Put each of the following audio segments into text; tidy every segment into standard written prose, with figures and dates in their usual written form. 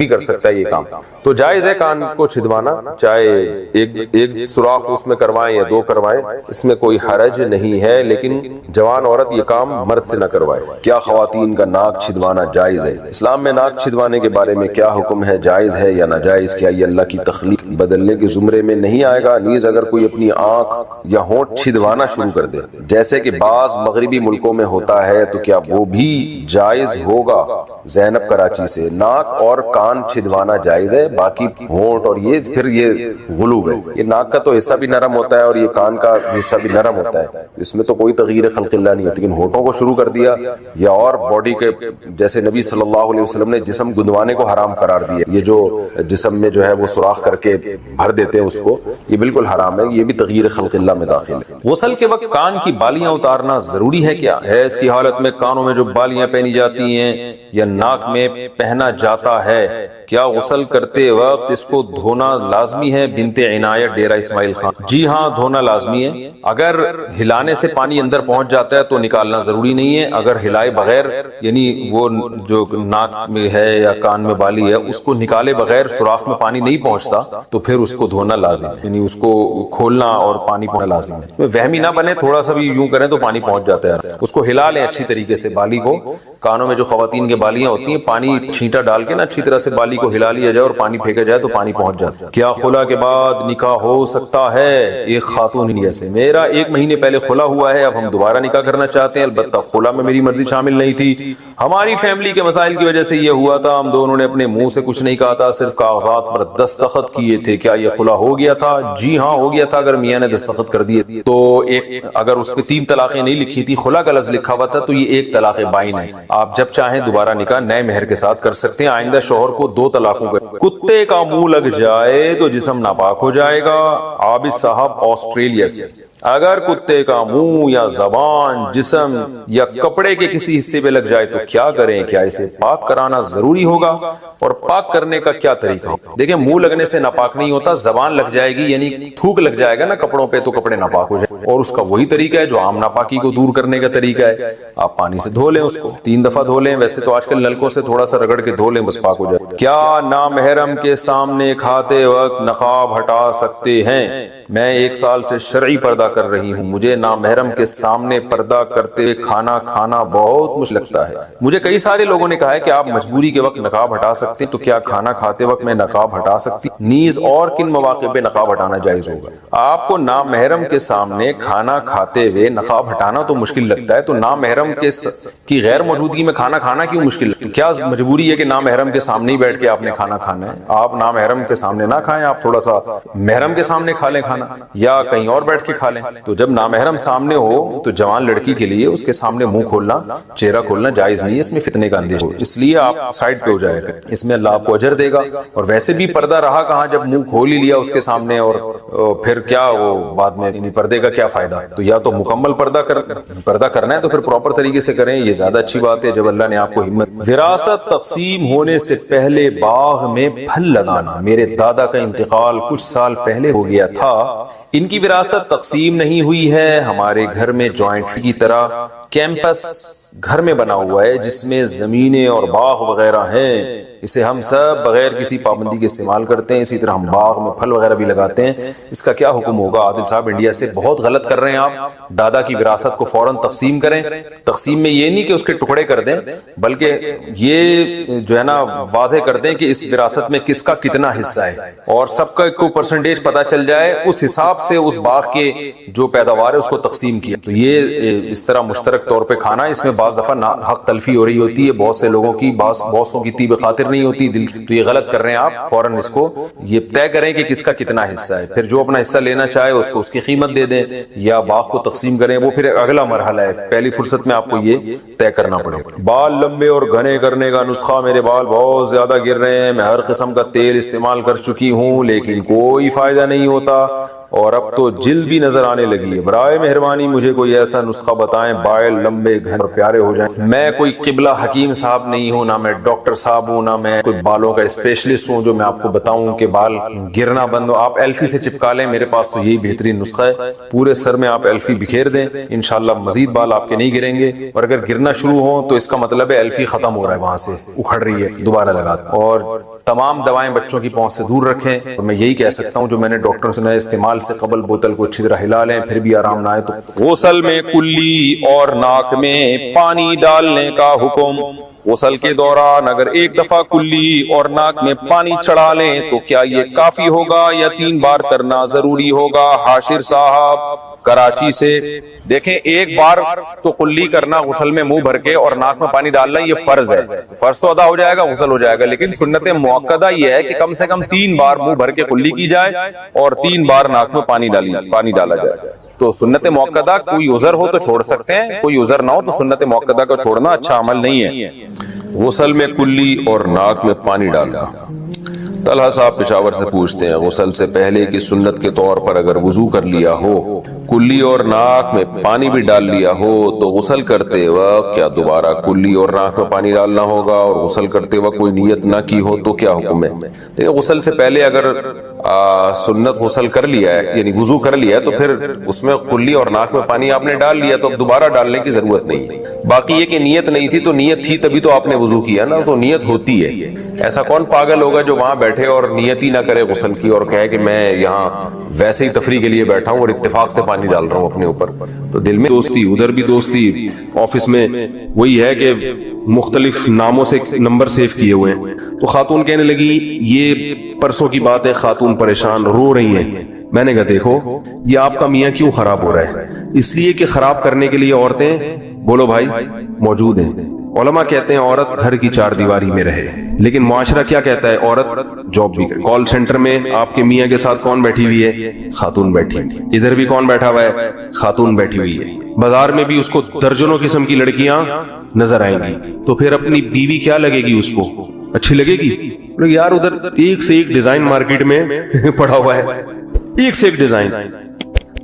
بھی کر سکتا ہے یہ کام. تو جائز ہے کان کو چھدوانا، چاہے ایک سوراخ اس میں کروائیں یا 2 کروائیں، اس میں کوئی حرج نہیں ہے، لیکن جوان عورت یہ کام مرد سے نہ کروائے. کیا خواتین کا ناک چھدوانا جائز ہے؟ اسلام میں ناک چھدوانے کے بارے میں کیا حکم ہے؟ جائز ہے یا ناجائز؟ کیا یہ اللہ کی تخلیق بدلنے کے زمرے میں نہیں آئے گا؟ نیز اگر کوئی اپنی آنکھ یا ہونٹ چھدوانا شروع کر دے جیسے کہ بعض مغربی ملکوں میں ہوتا ہے تو کیا وہ بھی جائز ہوگا؟ زینب کراچی سے. ناک اور کان چھدوانا جائز ہے، باقی ہونٹ اور یہ پھر یہ غلو ہے. یہ ناک کا تو حصہ بھی نرم ہوتا ہے اور یہ کان کا حصہ بھی نرم ہوتا ہے، اس میں تو کوئی تغییر خلق اللہ نہیں ہوتی. لیکن ہونٹوں کو شروع کر دیا یا اور باڈی کے، جیسے نبی صلی اللہ علیہ وسلم نے جسم گندوانے کو حرام قرار دیا، یہ جو جسم میں جو ہے وہ سوراخ کر کے بھر دیتے ہیں اس کو، یہ بالکل حرام ہے، یہ بھی تغییر خلق اللہ میں داخل ہے. غسل کے وقت کان کی بالیاں اتارنا ضروری ہے کیا؟ ہے اس کی حالت میں کانوں میں جو بالیاں پہنی جاتی ہیں یا ناک میں پہنا جاتا ہے، کیا غسل کرتے وقت اس کو دھونا لازمی ہے؟ بنت عنایت ڈیرہ اسماعیل خان. جی ہاں، دھونا لازمی ہے. اگر ہلانے سے پانی اندر پہنچ جاتا ہے تو نکالنا ضروری نہیں ہے. اگر ہلائے بغیر، یعنی وہ جو ناک میں ہے یا کان میں بالی ہے اس کو نکالے بغیر سوراخ میں پانی نہیں پہنچتا تو پھر اس کو دھونا لازم ہے، یعنی اس کو کھولنا اور پانی پہنچنا لازم ہے. وہمی نہ بنے، تھوڑا سا بھی یوں کریں تو پانی پہنچ جاتا ہے. اس کو ہلا لیں اچھی طریقے سے بالی کو. کانوں میں جو خواتین کے بالیاں ہوتی ہیں، پانی چھینٹا ڈال کے نا اچھی طرح سے بالی کو ہلا لیا جائے اور پانی پھینکا جائے تو پانی پہنچ جاتا ہے. کیا خلا کے بعد نکاح ہو سکتا ہے؟ ایک خاتون انڈیا سے. میرا 1 مہینے پہلے خلا ہوا ہے، اب ہم دوبارہ نکاح کرنا چاہتے ہیں. البتہ خلا میں میری مرضی شامل نہیں تھی، ہماری فیملی کے مسائل کی وجہ سے یہ ہوا تھا. ہم دونوں نے اپنے منہ سے کچھ نہیں کہا تھا، صرف کاغذات پر دستخط کیے تھے. کیا یہ خلا ہو گیا تھا؟ جی ہاں ہو گیا تھا. اگر میاں نے دستخط کر دیے تو اگر اس پہ 3 طلاقیں نہیں لکھی تھی، خلا کا لفظ لکھا ہوا تھا، تو یہ 1 طلاق بائن ہے. آپ جب چاہیں دوبارہ نکاح نئے مہر کے ساتھ کر سکتے ہیں. آئندہ شوہر کو 2 طلاقوں کا. کتے کا منہ لگ جائے تو جسم ناپاک ہو جائے گا. عابد صاحب آسٹریلیا سے. اگر کتے کا منہ یا زبان جسم یا کپڑے کے کسی حصے پہ لگ جائے تو کیا کریں؟ کیا اسے پاک کرانا ضروری ہوگا؟ اور پاک کرنے کا کیا طریقہ ہوگا؟ دیکھیں، منہ لگنے سے ناپاک نہیں ہوتا. زبان لگ جائے گی یعنی تھوک لگ جائے گا نا کپڑوں پہ تو کپڑے ناپاک ہو جائے، اور اس کا وہی طریقہ ہے جو عام ناپاکی کو دور کرنے کا طریقہ ہے. آپ پانی سے دھو لیں، اس کو 3 دفعہ دھو لیں. ویسے تو آج کل نلکوں سے تھوڑا سا رگڑ کے دھو لیں، بس پاک ہو جائے. کیا نامحرم کے سامنے کھاتے وقت نقاب ہٹا سکتے ہیں؟ میں 1 سال سے شرعی پردہ کر رہی ہوں. مجھے نامحرم کے سامنے پردہ کرتے کھانا کھانا بہت مشکل لگتا ہے. مجھے کئی سارے لوگوں نے کہا ہے کہ آپ مجبوری کے وقت نقاب ہٹا سکتے ہیں، تو کیا کھانا کھاتے وقت میں نقاب ہٹا سکتی؟ نیز اور کن مواقع پہ نقاب ہٹانا جائز ہوگا؟ آپ کو نامحرم کے سامنے کھانا کھاتے ہوئے نقاب ہٹانا تو مشکل لگتا ہے، تو نامحرم کی غیر موجودگی میں کھانا کھانا کیوں مشکل لگتا ہے؟ کیا مجبوری ہے کہ نامحرم کے سامنے ہی بیٹھ کے آپ نے کھانا کھانا ہے؟ آپ نامحرم کے سامنے نہ کھائیں، آپ تھوڑا سا محرم کے سامنے کھا لیں کھانا، یا کہیں اور بیٹھ کے کھا لیں. تو جب نامحرم سامنے ہو تو جوان لڑکی کے لیے اس کے سامنے منہ کھولنا، چہرہ کھولنا جائز نہیں ہے. اس میں فتنے کا اندیشہ ہو، اس لیے آپ سائڈ پہ ہو جائے گا. اس میں اللہ آپ کو اجر دے گا. اور ویسے بھی پردہ رہا کہاں جب منہ کھول ہی لیا اس کے سامنے، اور پھر کیا وہ بعد میں پردے کا کیا فائدہ؟ تو یا تو مکمل پردہ کرنا ہے تو پھر پراپر طریقے سے کریں، یہ زیادہ اچھی بات ہے جب اللہ نے آپ کو ہمت. وراثت تقسیم ہونے سے پہلے باغ میں پھل لگانا. میرے دادا کا انتقال کچھ سال پہلے ہو گیا تھا، ان کی وراثت تقسیم نہیں ہوئی ہے. ہمارے گھر میں جوائنٹ کی طرح کیمپس گھر میں بنا ہوا ہے جس میں زمینیں اور باغ وغیرہ ہیں. اسے ہم سب بغیر کسی پابندی کے استعمال کرتے ہیں. اسی طرح ہم باغ میں پھل وغیرہ بھی لگاتے ہیں. اس کا کیا حکم ہوگا؟ عادل صاحب انڈیا سے. بہت غلط کر رہے ہیں آپ. دادا کی وراثت کو فوراً تقسیم کریں. تقسیم میں یہ نہیں کہ اس کے ٹکڑے کر دیں، بلکہ یہ جو ہے نا واضح کر دیں کہ اس وراثت میں کس کا کتنا حصہ ہے، اور سب کا کوئی پرسنٹیج پتا چل جائے. اس حساب سے اس باغ کے جو پیداوار ہے اس کو تقسیم کیا. تو یہ اس طرح مشترک طور پہ کھانا، اس میں بعض دفعہ حق تلفی ہو رہی ہوتی ہے. بہت سے لوگوں کی بہت کی طیب خاطر نہیں ہوتی دل، تو یہ غلط کر رہے ہیں آپ. فوراً اس کو یہ طے کریں کہ کس کا کتنا حصہ ہے. پھر جو اپنا حصہ لینا چاہے اس کو اس کی قیمت دے دیں یا باغ کو تقسیم کریں. وہ پھر اگلا مرحلہ ہے. پہلی فرصت میں آپ کو یہ طے کرنا پڑے گا. بال لمبے اور گھنے کرنے کا نسخہ. میرے بال بہت زیادہ گر رہے ہیں. میں ہر قسم کا تیل استعمال کر چکی ہوں لیکن کوئی فائدہ نہیں ہوتا. اور اب تو جلد بھی نظر آنے لگی ہے. برائے مہربانی مجھے کوئی ایسا نسخہ بتائیں بائل لمبے گھنے اور پیارے ہو جائیں. میں کوئی قبلہ حکیم صاحب نہیں ہوں، نہ میں ڈاکٹر صاحب ہوں، نہ میں کوئی بالوں کا اسپیشلسٹ ہوں جو میں آپ کو بتاؤں کہ بال گرنا بند ہو. آپ ایلفی سے چپکا لیں، میرے پاس تو یہی بہترین نسخہ ہے. پورے سر میں آپ ایلفی بکھیر دیں، انشاءاللہ مزید بال آپ کے نہیں گریں گے. اور اگر گرنا شروع ہو تو اس کا مطلب ہے ایلفی ختم ہو رہا ہے، وہاں سے اکھڑ رہی ہے، دوبارہ لگا دیں. اور تمام دوائیں بچوں کی پہنچ سے دور رکھیں. اور میں یہی کہہ سکتا ہوں جو میں نے ڈاکٹر سے استعمال سے قبل بوتل کو اچھی طرح ہلا لیں، پھر بھی آرام نہ آئے تو غسل میں کلی اور ناک میں پانی ڈالنے کا حکم. غسل کے دوران اگر ایک دفعہ کلی اور ناک میں پانی چڑھا لیں تو کیا یہ کافی ہوگا یا 3 بار کرنا ضروری ہوگا؟ حاشر صاحب کراچی سے. دیکھیں ایک بار تو کلی کرنا غسل میں منہ بھر کے اور ناک میں پانی ڈالنا یہ فرض ہے. فرض تو ادا ہو جائے گا، غسل ہو جائے گا. لیکن سنت مؤکدہ یہ ہے کہ کم سے کم 3 بار منہ بھر کے کلی کی جائے اور 3 بار ناک میں پانی ڈالا جائے. تو سنت مؤکدہ کوئی عذر ہو تو چھوڑ سکتے ہیں، کوئی عذر نہ ہو تو سنت مؤکدہ کو چھوڑنا اچھا عمل نہیں ہے. غسل میں کلی اور ناک میں پانی ڈالنا. طلحہ صاحب پشاور سے پوچھتے ہیں غسل سے پہلے کی سنت کے طور پر اگر وضو کر لیا ہو، کلی اور ناک میں پانی بھی ڈال لیا ہو تو غسل کرتے وقت کیا دوبارہ کلی اور ناک میں پانی ڈالنا ہوگا؟ اور غسل کرتے وقت کوئی نیت نہ کی ہو تو کیا حکم ہے؟ دیکھیں غسل سے پہلے اگر سنت غسل کر لیا ہے یعنی وضو کر لیا ہے تو پھر اس میں کلی اور ناک میں پانی آپ نے ڈال لیا تو اب دوبارہ ڈالنے کی ضرورت نہیں. باقی یہ کہ نیت نہیں تھی تو نیت تھی تبھی تو آپ نے وضو کیا نا، تو نیت ہوتی ہے. ایسا کون پاگل ہوگا جو وہاں بیٹھے اور نیت ہی نہ کرے غسل کی اور کہے کہ میں یہاں ویسے ہی تفریح کے لیے بیٹھا ہوں اور اتفاق سے پانی ڈال رہا ہوں اپنے اوپر. تو دل میں دوستی، ادھر بھی دوستی، آفس میں وہی ہے کہ مختلف ناموں سے نمبر سیو کیے ہوئے ہیں. تو خاتون کہنے لگی، یہ پرسوں کی بات ہے، خاتون پریشان رو رہی ہیں. میں نے کہا دیکھو یہ آپ کا میاں کیوں خراب ہو رہا ہے؟ اس لیے کہ خراب کرنے کے لیے عورتیں، بولو بھائی، موجود ہیں. علماء کہتے ہیں عورت گھر کی 4 دیواری میں رہے، لیکن معاشرہ کیا کہتا ہے؟ عورت جاب بھی کرے. کال سینٹر میں آپ کے میاں کے ساتھ کون بیٹھی ہوئی ہے؟ خاتون بیٹھی. ادھر بھی کون بیٹھا ہوا ہے؟ خاتون بیٹھی ہوئی ہے. بازار میں بھی اس کو درجنوں قسم کی لڑکیاں نظر آئیں گی. تو پھر اپنی بیوی کیا لگے گی؟ اس کو اچھی لگے گی؟ یار ادھر ایک سے ایک ڈیزائن مارکیٹ میں پڑا ہوا ہے، ایک سے ایک ڈیزائن.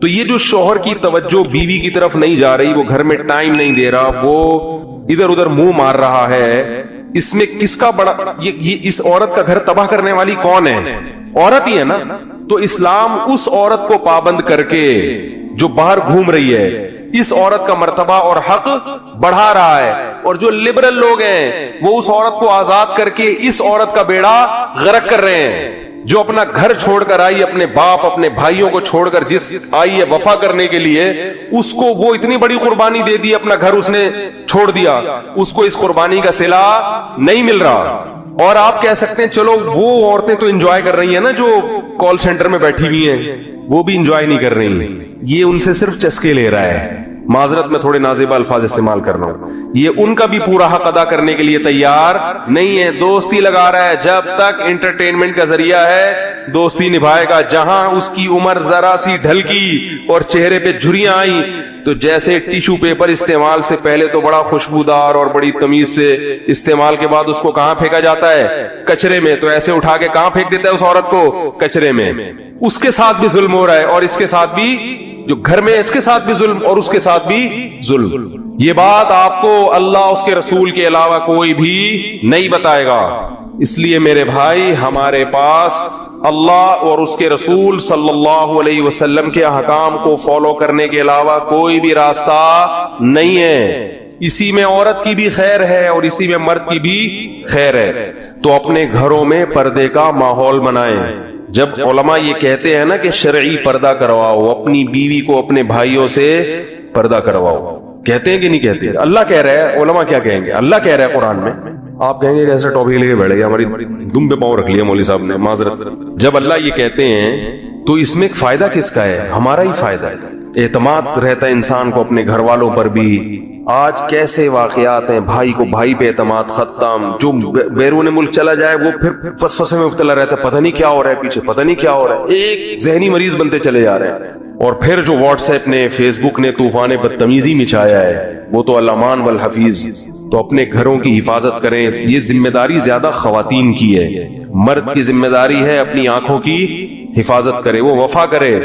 تو یہ جو شوہر کی توجہ بیوی کی طرف نہیں جا رہی، وہ گھر میں ٹائم نہیں دے رہا، وہ ادھر ادھر منہ مار رہا ہے، اس میں کس کا بڑا یہ اس عورت کا گھر تباہ کرنے والی کون ہے؟ عورت ہی ہے نا. تو اسلام اس عورت کو پابند کر کے جو باہر گھوم رہی ہے، اس عورت کا مرتبہ اور حق بڑھا رہا ہے. اور جو لبرل لوگ ہیں وہ اس عورت کو آزاد کر کے اس عورت کا بیڑا غرق کر رہے ہیں. جو اپنا گھر چھوڑ کر آئی، اپنے باپ اپنے بھائیوں کو چھوڑ کر جس آئی ہے وفا کرنے کے لیے، اس کو وہ اتنی بڑی قربانی دے دی، اپنا گھر اس نے چھوڑ دیا، اس کو اس قربانی کا صلہ نہیں مل رہا. اور آپ کہہ سکتے ہیں چلو وہ عورتیں تو انجوائے کر رہی ہیں نا، جو کال سینٹر میں بیٹھی ہوئی ہیں وہ بھی انجوائے نہیں کر رہی، یہ ان سے صرف چسکے لے رہا ہے. معذرت میں تھوڑے نازیبہ الفاظ استعمال کر رہا ہوں. یہ ان کا بھی پورا حق ادا کرنے کے لیے تیار نہیں ہے، دوستی لگا رہا ہے. جب تک انٹرٹینمنٹ کا ذریعہ ہے دوستی نبھائے گا. جہاں اس کی عمر ذرا سی ڈھلکی اور چہرے پہ جھریاں آئیں تو جیسے ٹیشو پیپر استعمال سے پہلے تو بڑا خوشبودار اور بڑی تمیز سے، استعمال کے بعد اس کو کہاں پھینکا جاتا ہے؟ کچرے میں. تو ایسے اٹھا کے کہاں پھینک دیتا ہے اس عورت کو؟ کچرے میں. اس کے ساتھ بھی ظلم ہو رہا ہے اور اس کے ساتھ بھی، جو گھر میں اس کے ساتھ بھی ظلم اور اس کے ساتھ بھی ظلم. یہ بات آپ کو اللہ اس کے رسول کے علاوہ کوئی بھی نہیں بتائے گا. اس لیے میرے بھائی ہمارے پاس اللہ اور اس کے رسول صلی اللہ علیہ وسلم کے احکام کو فالو کرنے کے علاوہ کوئی بھی راستہ نہیں ہے. اسی میں عورت کی بھی خیر ہے اور اسی میں مرد کی بھی خیر ہے. تو اپنے گھروں میں پردے کا ماحول بنائیں. جب علماء یہ کہتے ہیں نا کہ شرعی پردہ کرواؤ، اپنی بیوی کو اپنے بھائیوں سے پردہ کرواؤ، کہتے ہیں کہ نہیں کہتے؟ اللہ کہہ رہا ہے، علماء کیا کہیں گے؟ اللہ کہہ رہا ہے قرآن میں. آپ کہیں گے کہ ایسا ٹاپک لے کے بیٹھے، ہماری دم پہ پاؤں رکھ لیا مولوی صاحب نے، معذرت. جب اللہ یہ کہتے ہیں تو اس میں فائدہ کس کا ہے؟ ہمارا ہی فائدہ ہے. اعتماد رہتا ہے انسان کو اپنے گھر والوں پر بھی. آج کیسے واقعات ہیں، بھائی کو بھائی پہ اعتماد ختم. جو بیرون ملک چلا جائے وہ پھر فسفسے میں مبتلا رہتا ہے، پتہ نہیں کیا ہو رہا ہے پیچھے، پتہ نہیں کیا ہو رہا ہے. ایک ذہنی مریض بنتے چلے جا رہے ہیں. اور پھر جو واٹس ایپ نے، فیس بک نے طوفان بدتمیزی مچایا ہے، وہ تو الامان والحفیظ. تو اپنے گھروں کی حفاظت کریں. یہ ذمہ داری زیادہ خواتین کی ہے. مرد کی ذمہ داری ہے اپنی آنکھوں کی حفاظت کرے, وہ وفا کرے.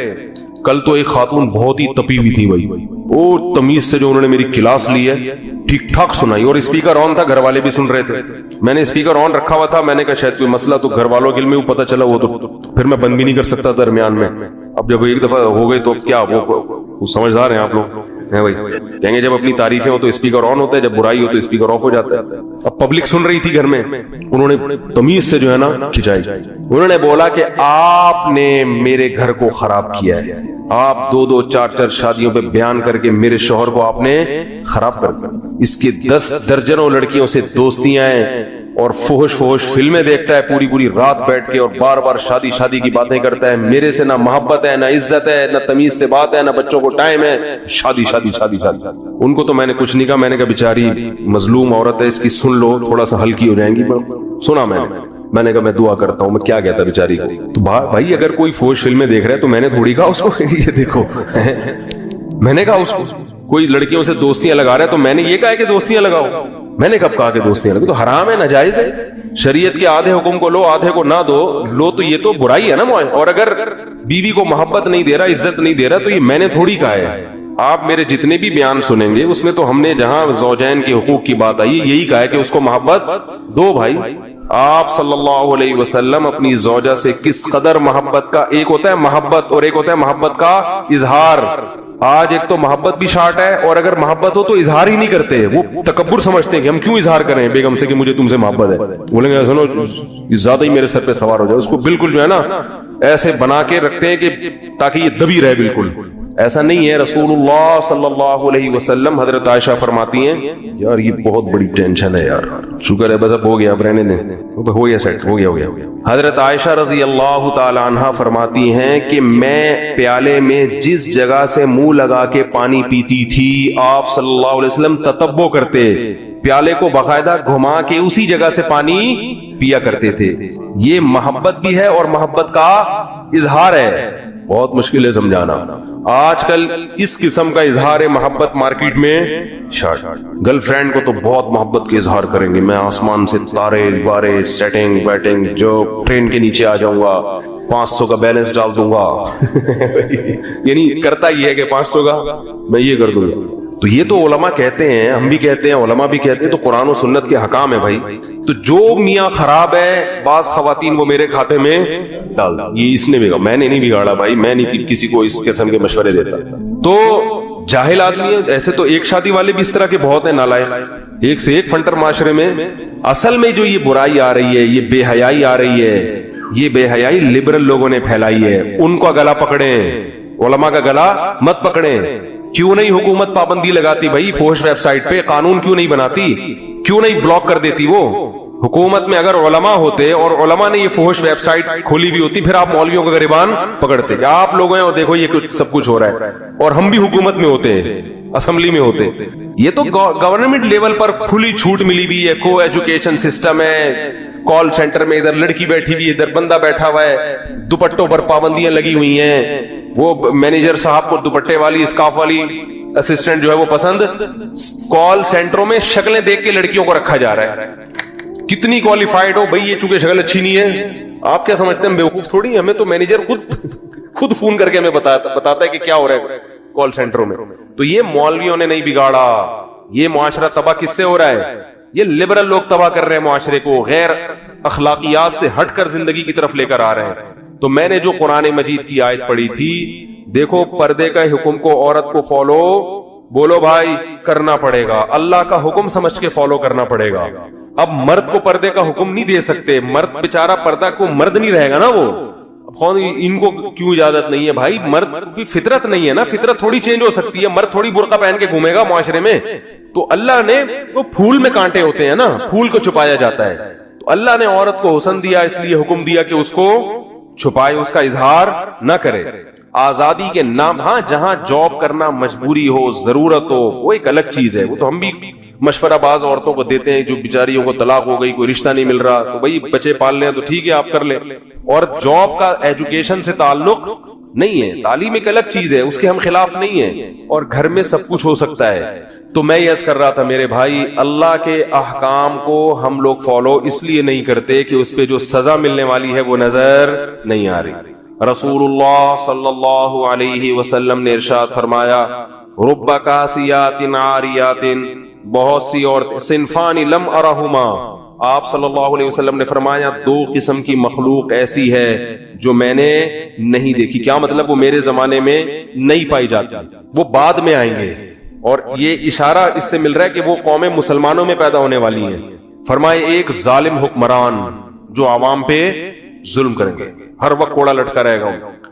کل تو ایک خاتون بہت ہی تپی ہوئی تھی بھائی, وہ تمیز سے جو انہوں نے میری کلاس لی ہے ٹھیک ٹھاک سنائی, اور اسپیکر آن تھا, گھر والے بھی سن رہے تھے. میں نے اسپیکر آن رکھا ہوا تھا, میں نے کہا شاید کوئی مسئلہ تو گھر والوں کے علم میں پتہ چلا, وہ تو پھر میں بند بھی نہیں کر سکتا درمیان میں. اب جب ایک دفعہ ہو گئے تو اب کیا, وہ سمجھدار ہیں آپ لوگ ہیں بھائی, کہیں گے جب اپنی تعریفیں ہو تو اسپیکر آن ہوتا ہے, جب برائی ہو تو اسپیکر آف ہو جاتا ہے. اب پبلک سن رہی تھی گھر میں, انہوں نے تمیز سے جو ہے نا کھچائی. انہوں نے بولا کہ آپ نے میرے گھر کو خراب کیا ہے, آپ 2-2 4-4 شادیوں پہ بیان کر کے میرے شوہر کو آپ نے خراب کر دیا. اس کی 10 درجنوں لڑکیوں سے دوستیاں ہیں, اور فحش فلمیں دیکھتا ہے پوری رات بیٹھ کے, اور بار بار شادی کی باتیں کرتا ہے. میرے سے نہ محبت ہے, نہ عزت ہے, نہ تمیز سے بات ہے, نہ بچوں کو ٹائم ہے, شادی. ان کو تو میں نے کچھ نہیں کہا, میں نے کہا بیچاری مظلوم عورت ہے, اس کی سن لو, تھوڑا سا ہلکی ہو جائیں گی. سنا میں نے کہا میں دعا کرتا ہوں. میں کیا کہتا بیچاری کو, تو بھائی اگر کوئی فحش فلمیں دیکھ رہا ہے تو میں نے تھوڑی کہا اس کو یہ دیکھو, میں نے کہا اس کو کوئی لڑکیوں سے دوستیاں لگا رہا ہے تو میں نے یہ کہا کہ دوستیاں لگاؤ. میں نے کب کہا کہ دوستیاں لگاؤ؟ تو حرام ہے, ناجائز ہے. شریعت کے آدھے حکم کو لو, آدھے کو نہ لو تو یہ تو برائی ہے نا. اور اگر بیوی کو محبت نہیں دے رہا, عزت نہیں دے رہا, تو یہ میں نے تھوڑی کہا ہے. آپ میرے جتنے بھی بیان سنیں گے اس میں تو ہم نے جہاں زوجین کے حقوق کی بات آئی یہی کہا ہے کہ اس کو محبت دو. بھائی آپ صلی اللہ علیہ وسلم اپنی زوجہ سے کس قدر محبت کا, ایک ہوتا ہے محبت اور ایک ہوتا ہے محبت کا اظہار. آج ایک تو محبت بھی شارٹ ہے, اور اگر محبت ہو تو اظہار ہی نہیں کرتے. وہ تکبر سمجھتے ہیں کہ ہم کیوں اظہار کریں بیگم سے کہ مجھے تم سے محبت ہے. بولیں گے سنو زیادہ ہی میرے سر پہ سوار ہو جائے. اس کو بالکل جو ہے نا ایسے بنا کے رکھتے ہیں کہ تاکہ یہ دبی رہے. بالکل ایسا نہیں ہے. رسول اللہ صلی اللہ علیہ وسلم, حضرت عائشہ فرماتی ہیں یار یہ بہت بڑی ٹینشن ہے یار, شکر ہے بس اب ہو گیا, اب رہنے دیں, ہو گیا سیٹ, ہو گیا. حضرت عائشہ رضی اللہ تعالی عنہا فرماتی ہیں کہ میں پیالے میں جس جگہ سے منہ لگا کے پانی پیتی تھی آپ صلی اللہ علیہ وسلم تتبع کرتے, پیالے کو باقاعدہ گھما کے اسی جگہ سے پانی پیا کرتے تھے. یہ محبت بھی ہے اور محبت کا اظہار ہے. بہت مشکل ہے سمجھانا. آج کل اس قسم کا اظہار محبت مارکیٹ میں شارٹ. گرل فرینڈ کو تو بہت محبت کے اظہار کریں گے, میں آسمان سے تارے بارے سیٹنگ بیٹنگ جو ٹرین کے نیچے آ جاؤں گا, 500 کا بیلنس ڈال دوں گا. یعنی کرتا یہ ہے کہ 500 کا میں یہ کر دوں گا. تو یہ تو علماء کہتے ہیں, ہم بھی کہتے ہیں, علماء بھی کہتے ہیں, تو قرآن و سنت کے حکام ہے بھائی. تو جو میاں خراب ہے بعض خواتین وہ میرے کھاتے میں ڈال, یہ اس نے بگاڑا, میں نے نہیں بگاڑا بھائی, میں نہیں کسی کو اس قسم کے مشورے دیتا. تو جاہل آدمی ہے ایسے, تو ایک شادی والے بھی اس طرح کے بہت ہیں نالائق, ایک سے ایک فنٹر معاشرے میں. اصل میں جو یہ برائی آ رہی ہے, یہ بے حیائی آ رہی ہے, یہ بے حیائی لبرل لوگوں نے پھیلائی ہے. ان کا گلا پکڑیں, علماء کا گلا مت پکڑیں. کیوں نہیں حکومت پابندی لگاتی بھائی فحش ویب سائٹ پہ, قانون کیوں نہیں بناتی, کیوں نہیں بلاک کر دیتی وہ حکومت میں؟ اگر علماء ہوتے اور علماء نے یہ فحش ویب سائٹ کھولی بھی ہوتی, پھر آپ مولویوں کا گریبان پکڑتے کہ آپ لوگ ہیں اور دیکھو یہ سب کچھ ہو رہا ہے, اور ہم بھی حکومت میں ہوتے ہیں, اسمبلی میں ہوتے. یہ تو گورنمنٹ لیول پر کھلی چھوٹ ملی ہوئی ہے, کو ایجوکیشن سسٹم ہے. کال سینٹر میں ادھر لڑکی بیٹھی ہوئی, ادھر بندہ بیٹھا ہوا ہے, دوپٹوں پر پابندیاں لگی ہوئی ہیں. وہ مینیجر صاحب کو دوپٹے والی اسکارف والی اسسٹنٹ جو ہے وہ پسند. کال سینٹروں میں شکلیں دیکھ کے لڑکیوں کو رکھا جا رہا ہے. کتنی کوالیفائڈ ہو بھائی, یہ چونکہ شکل اچھی نہیں ہے. آپ کیا سمجھتے ہیں ہم بیوقوف تھوڑی, ہمیں تو مینیجر خود فون کر کے ہمیں بتاتا ہے کہ کیا ہو رہا ہے کال سینٹروں میں. تو یہ مولویوں نے نہیں بگاڑا, یہ معاشرہ تباہ کس سے ہو رہا ہے؟ یہ لبرل لوگ تباہ کر رہے ہیں معاشرے کو, غیر اخلاقیات سے ہٹ کر زندگی کی طرف لے کر آ رہے ہیں. تو میں نے جو قرآن مجید کی آیت پڑھی تھی, دیکھو پردے کا حکم کو عورت کو فالو, بولو بھائی کرنا پڑے گا, اللہ کا حکم سمجھ کے فالو کرنا پڑے گا. اب مرد کو پردے کا حکم نہیں دے سکتے, مرد بیچارہ پردہ کو مرد نہیں رہے گا نا وہ. ان کو کیوں اجازت نہیں ہے بھائی؟ مرد کی فطرت نہیں ہے نا, فطرت تھوڑی چینج ہو سکتی ہے. مرد تھوڑی برقع پہن کے گھومے گا معاشرے میں؟ تو اللہ نے, وہ پھول میں کانٹے ہوتے ہیں نا, پھول کو چھپایا جاتا ہے. تو اللہ نے عورت کو حسن دیا, اس لیے حکم دیا کہ اس کو چھپائے, اس کا اظہار نہ کرے. آزادی کے نام, ہاں جہاں جاب کرنا مجبوری ہو, ضرورت ہو, وہ ایک الگ چیز ہے. وہ تو ہم بھی مشورہ باز عورتوں کو دیتے ہیں جو بیچاریوں کو طلاق ہو گئی, کوئی رشتہ نہیں مل رہا, تو بھائی بچے پال لیں تو ٹھیک ہے آپ کر لیں. اور جاب کا ایجوکیشن سے تعلق نہیں ہے. تعلیم ایک الگ چیز ہے, اس کے ہم خلاف نہیں ہیں, اور گھر میں سب کچھ ہو سکتا ہے. تو میں یہ عرض کر رہا تھا میرے بھائی, اللہ کے احکام کو ہم لوگ فالو اس لیے نہیں کرتے کہ اس پہ جو سزا ملنے والی ہے وہ نظر نہیں آ رہی. رسول اللہ صلی اللہ علیہ وسلم نے ارشاد فرمایا, رب کاسیات عاریات, بہت سی عورتیں, صنفان لم ارہما, آپ صلی اللہ علیہ وسلم نے فرمایا دو قسم کی مخلوق ایسی ہے جو میں نے نہیں دیکھی. کیا مطلب؟ وہ میرے زمانے میں نہیں پائی جاتی, وہ بعد میں آئیں گے. اور یہ اشارہ اس سے مل رہا ہے کہ وہ قومیں مسلمانوں میں پیدا ہونے والی ہیں. فرمائے ایک ظالم حکمران جو عوام پہ ظلم کریں گے, ہر وقت کوڑا لٹکا رہے گا.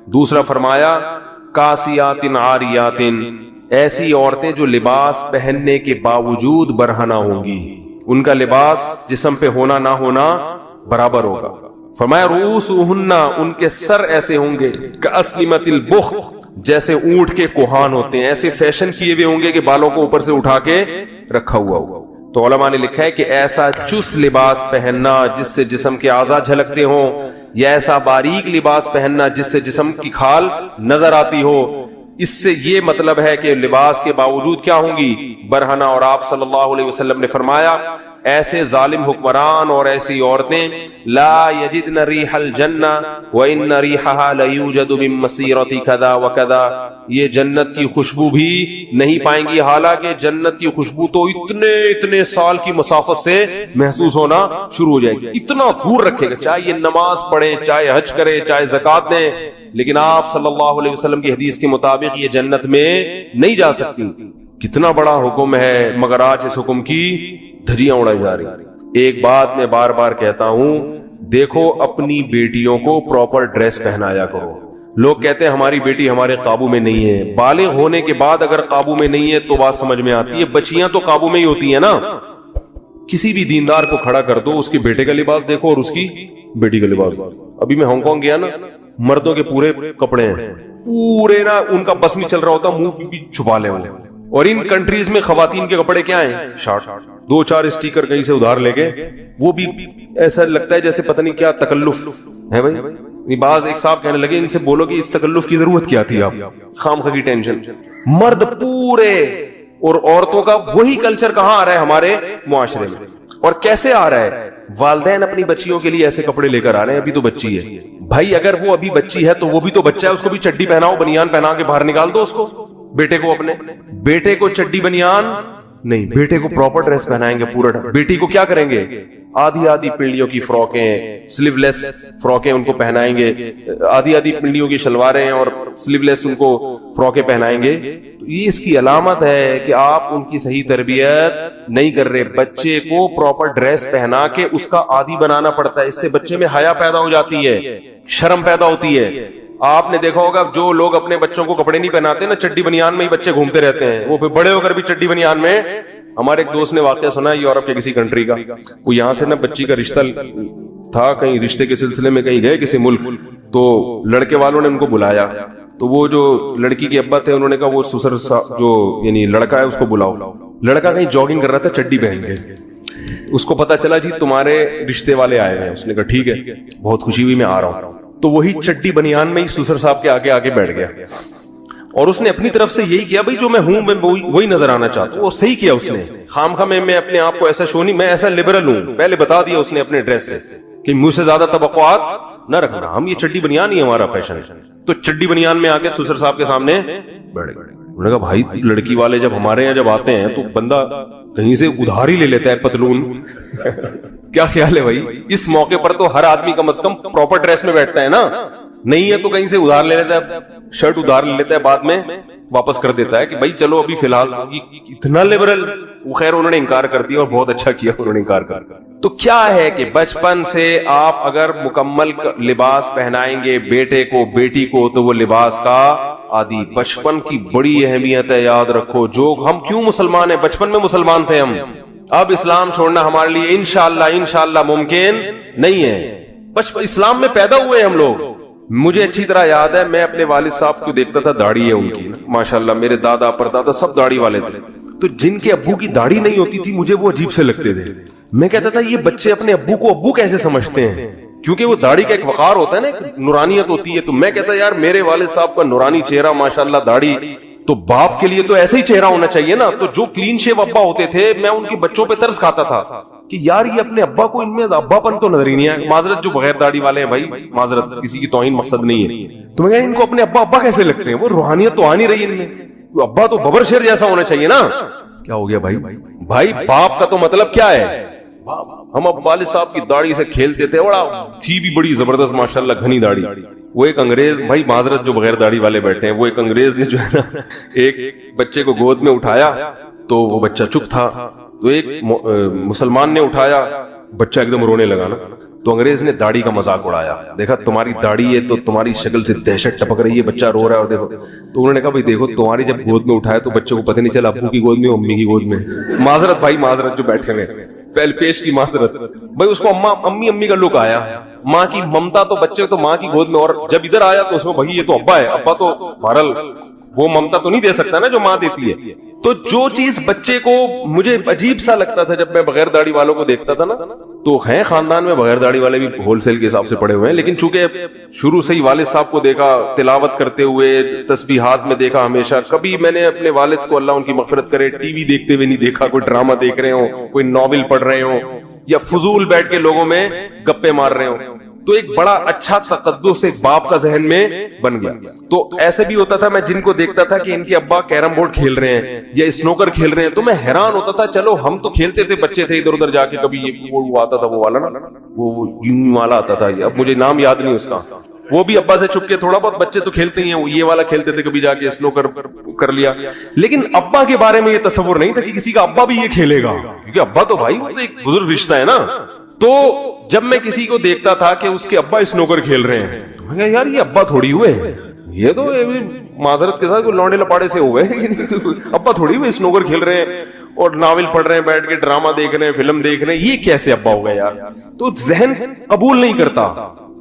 دوسرا فرمایا کاسیات عاریات, ایسی عورتیں جو لباس پہننے کے باوجود برہنہ ہوں گی, ان کا لباس جسم پہ ہونا نہ ہونا برابر ہوگا. فرمایا رؤوسہن, ان کے سر ایسے ہوں گے کاسلمۃ البخت, جیسے اونٹ کے کوہان ہوتے ہیں, ایسے فیشن کیے ہوئے ہوں گے کہ بالوں کو اوپر سے اٹھا کے رکھا ہوا ہوگا. تو علماء نے لکھا ہے کہ ایسا چست لباس پہننا جس سے جسم کے اعضاء جھلکتے ہوں, یا ایسا باریک لباس پہننا جس سے جسم کی کھال نظر آتی ہو, اس سے یہ مطلب ہے کہ لباس کے باوجود کیا ہوں گی؟ برہنہ. اور آپ صلی اللہ علیہ وسلم نے فرمایا ایسے ظالم حکمران اور ایسی عورتیں لا یجدن ریح الجنہ وان ریحها لیوجد من مسیرۃ کذا وکذا, یہ جنت کی خوشبو بھی نہیں پائیں گی, حالانکہ جنت کی خوشبو تو اتنے سال کی مسافت سے محسوس ہونا شروع ہو جائے گی. اتنا دور رکھے گا, چاہے یہ نماز پڑھیں, چاہے حج کریں, چاہے زکات دیں, لیکن آپ صلی اللہ علیہ وسلم کی حدیث کے مطابق یہ جنت میں نہیں جا سکتی. کتنا بڑا حکم ہے, مگر آج اس حکم کی دھجیاں اڑائی جا رہی. ایک بات میں بار بار کہتا ہوں, دیکھو اپنی بیٹیوں کو پراپر ڈریس پہنایا کرو. لوگ کہتے ہیں ہماری بیٹی ہمارے قابو میں نہیں ہے. بالغ ہونے کے بعد اگر قابو میں نہیں ہے تو بات سمجھ میں آتی ہے, بچیاں تو قابو میں ہی ہوتی ہیں نا. کسی بھی دیندار کو کھڑا کر دو, اس کے بیٹے کا لباس دیکھو اور اس کی بیٹی کا لباس. ابھی میں ہانگ کانگ گیا نا, مردوں کے پورے کپڑے ہیں, پورے نا ان کا بس نہیں چل رہا ہوتا, منہ بھی چھپا لے والے. اور ان کنٹریز میں خواتین کے کپڑے کیا ہیں؟ شارٹ, 2-4 اسٹیکر کہیں سے ادھار لے کے, وہ بھی ایسا لگتا ہے جیسے پتہ نہیں کیا تکلف ہے بھائی. بعض ایک صاحب کہنے لگے ان سے بولو کہ اس تکلف کی ضرورت کیا تھی, آپ خامخواہ کی ٹینشن. مرد پورے, اور عورتوں کا وہی کلچر کہاں آ رہا ہے ہمارے معاشرے میں, اور کیسے آ رہا ہے؟ والدین اپنی بچیوں کے لیے ایسے کپڑے لے کر آ رہے ہیں, ابھی تو بچی ہے بھائی, اگر وہ ابھی بچی ہے تو وہ بھی تو بچہ ہے, اس کو بھی چڈی پہناؤ, بنیان پہنا کے باہر نکال دو اس کو. بیٹے کو, اپنے بیٹے کو چڈی بنیان نہیں, بیٹے کو پراپر ڈریس پہنائیں گے پورا. بیٹی کو کیا کریں گے؟ آدھی پنڈلیوں کی فراکیں, سلیو لیس فراکیں ان کو پہنائیں گے, آدھی پنڈلیوں کی شلواریں اور سلیو لیس ان کو فراکیں پہنائیں گے. تو یہ اس کی علامت ہے کہ آپ ان کی صحیح تربیت نہیں کر رہے. بچے کو پراپر ڈریس پہنا کے اس کا عادی بنانا پڑتا ہے, اس سے بچے میں حیا پیدا ہو جاتی ہے, شرم پیدا ہوتی ہے. آپ نے دیکھا ہوگا جو لوگ اپنے بچوں کو کپڑے نہیں پہناتے نا, چڈی بنیان میں ہی بچے گھومتے رہتے ہیں, وہ پھر بڑے ہو کر بھی چڈی بنیان میں. ہمارے ایک دوست نے واقعہ سنا ہے یورپ کے کسی کنٹری کا, وہ یہاں سے نا بچی کا رشتہ تھا, کہیں رشتے کے سلسلے میں کہیں گئے کسی ملک, تو لڑکے والوں نے ان کو بلایا. تو وہ جو لڑکی کے ابا تھے انہوں نے کہا وہ سسر جو یعنی لڑکا ہے اس کو بلاؤ. لڑکا کہیں جاگنگ کر رہا تھا چڈی پہن کے, اس کو پتا چلا جی تمہارے رشتے والے آئے ہیں. اس نے کہا ٹھیک ہے, بہت خوشی ہوئی, میں آ رہا ہوں. تو وہی چڈی بنیان میں ہی سسر صاحب کے آگے بیٹھ گیا, اور اس نے اپنی طرف سے یہی کیا بھائی جو میں ہوں میں وہی نظر آنا چاہتا ہوں. وہ صحیح کیا اس نے, خامخواہ میں اپنے آپ کو ایسا شو نہیں, میں ایسا لبرل ہوں, پہلے بتا دیا اس نے اپنے ڈریس سے کہ مجھ سے زیادہ توقعات نہ رکھنا, ہم یہ چڈی بنیان ہی ہمارا فیشن ہے. تو چڈی بنیان میں آ کے سسر صاحب کے سامنے بیٹھ گئے. انہوں نے کہا بھائی لڑکی والے جب ہمارے یہاں جب آتے ہیں تو بندہ کہیں سے ادھار ہی لے لیتا ہے پتلون. کیا خیال ہے بھائی, اس موقع پر تو ہر آدمی کم از کم پراپر ڈریس میں بیٹھتا ہے نا, نہیں ہے تو کہیں سے ادھار لے لیتا ہے, شرٹ ادھار لے لیتا ہے, بعد میں واپس کر دیتا ہے کہ بھائی چلو ابھی فی الحال. اتنا لبرل. وہ خیر انہوں نے انکار کر دیا, اور بہت اچھا کیا انہوں نے انکار کر. تو کیا ہے کہ بچپن سے آپ اگر مکمل لباس پہنائیں گے بیٹے کو بیٹی کو تو وہ لباس کا عادی. بچپن کی بڑی اہمیت ہے, یاد رکھو. جو ہم کیوں مسلمان ہیں, بچپن میں مسلمان تھے ہم, اب اسلام چھوڑنا ہمارے لیے انشاءاللہ ممکن نہیں ہے. بچپن اسلام میں پیدا ہوئے ہم لوگ. مجھے اچھی طرح یاد ہے, میں اپنے والد صاحب کو دیکھتا تھا, داڑھی ہے ان کی ماشاءاللہ, میرے دادا پردادا سب داڑھی والے تھے. تو جن کے ابو کی داڑھی نہیں ہوتی تھی مجھے وہ عجیب سے لگتے تھے. میں کہتا تھا یہ بچے اپنے ابو کو ابو کیسے سمجھتے ہیں, کیونکہ وہ داڑھی کا ایک وقار ہوتا ہے نا, ایک نورانیت ہوتی ہے. تو میں کہتا یار میرے والد صاحب کا نورانی چہرہ, ماشاءاللہ داڑھی, تو باپ کے لیے تو ایسا ہی چہرہ ہونا چاہیے نا. تو جو کلین شیو ابا ہوتے تھے, میں ان کے بچوں پہ ترس کھاتا تھا کہ یار یہ اپنے ابا کو, ان میں ابا پن تو نظر ہی نہیں ہے. معذرت جو بغیر داڑھی والے ہیں بھائی, معذرت, کسی کی توہین مقصد نہیں ہے. تو میں ان کو اپنے ابا ابا کیسے لگتے ہیں؟ وہ روحانیت تو آ نہیں رہی ان میں. ابا تو ببر شیر جیسا ہونا چاہیے نا. کیا ہو گیا بھائی؟ بھائی باپ کا تو مطلب کیا ہے؟ ہم اب والد صاحب کی داڑھی سے کھیلتے تھے, بڑا تھی بھی بڑی زبردست ماشاءاللہ گھنی داڑھی. وہ ایک انگریز, بھائی معذرت جو بغیر داڑھی والے بیٹھے ہیں, وہ ایک انگریز نے جو ہے نا ایک بچے کو گود میں اٹھایا تو وہ بچہ چپ تھا. تو ایک مسلمان نے اٹھایا, بچہ ایک دم رونے لگا نا. تو انگریز نے داڑھی کا مذاق اڑایا, دیکھا تمہاری داڑھی ہے تو تمہاری شکل سے دہشت ٹپک رہی ہے, بچہ رو رہا ہے, اور دیکھو. تو انہوں نے کہا بھائی دیکھو, تمہاری جب گود میں اٹھایا تو بچے کو پتہ نہیں چلا ابو کی گود میں امی کی گود میں. معذرت بھائی, معذرت جو بیٹھے ہیں, پہل پیش کی معذرت بھائی. اس کو امی کا لک آیا, ماں کی ممتا تو بچے تو ماں کی گود میں, اور جب ادھر آیا تو اس میں بھائی یہ تو ابا ہے. ابا تو بہرحال وہ ممتا تو نہیں دے سکتا نا جو ماں دیتی ہے. تو جو چیز بچے کو, مجھے عجیب سا لگتا تھا جب میں بغیر داڑھی والوں کو دیکھتا تھا نا, تو ہیں خاندان میں بغیر داڑھی والے بھی ہول سیل کے حساب سے پڑے ہوئے ہیں, لیکن چونکہ شروع سے ہی والد صاحب کو دیکھا تلاوت کرتے ہوئے, تسبیحات میں دیکھا ہمیشہ. کبھی میں نے اپنے والد کو, اللہ ان کی مغفرت کرے, ٹی وی دیکھتے ہوئے نہیں دیکھا, کوئی ڈرامہ دیکھ رہے ہوں, کوئی ناول پڑھ رہے ہوں, یا فضول بیٹھ کے لوگوں میں گپے مار رہے ہوں. تو ایک بڑا اچھا تقدس ایک باپ کا ذہن میں بن گیا. تو ایسے بھی ہوتا تھا, میں جن کو دیکھتا تھا کہ ان کے ابا کیرم بورڈ کھیل رہے ہیں یا اسنوکر کھیل رہے ہیں, تو میں حیران ہوتا تھا. چلو ہم تو کھیلتے تھے, بچے تھے, ادھر ادھر جا کے کبھی وہ آتا تھا, وہ والا نا, وہ یوں والا آتا تھا, اب مجھے نام یاد نہیں اس کا, وہ بھی ابا سے چھپ کے تھوڑا بہت, بچے تو کھیلتے ہی ہیں, یہ والا کھیلتے تھے, کبھی جا کے اسنوکر کر لیا. لیکن ابا کے بارے میں یہ تصور نہیں تھا کہ کسی کا ابا بھی یہ کھیلے گا, کیونکہ ابا تو بھائی وہ تو ایک بزرگ رشتہ ہے نا. تو جب میں کسی کو دیکھتا تھا کہ اس کے ابا اسنوکر کھیل رہے ہیں, تو میں کہا یار یہ ابا تھوڑی ہوئے, یہ تو معذرت کے ساتھ لونڈے لپاڑے سے ہوئے, ابا تھوڑی ہوئے اسنوکر کھیل رہے ہیں اور ناول پڑھ رہے ہیں, بیٹھ کے ڈرامہ دیکھ رہے ہیں, فلم دیکھ رہے ہیں, یہ کیسے ابا ہو گئے یار. تو ذہن قبول نہیں کرتا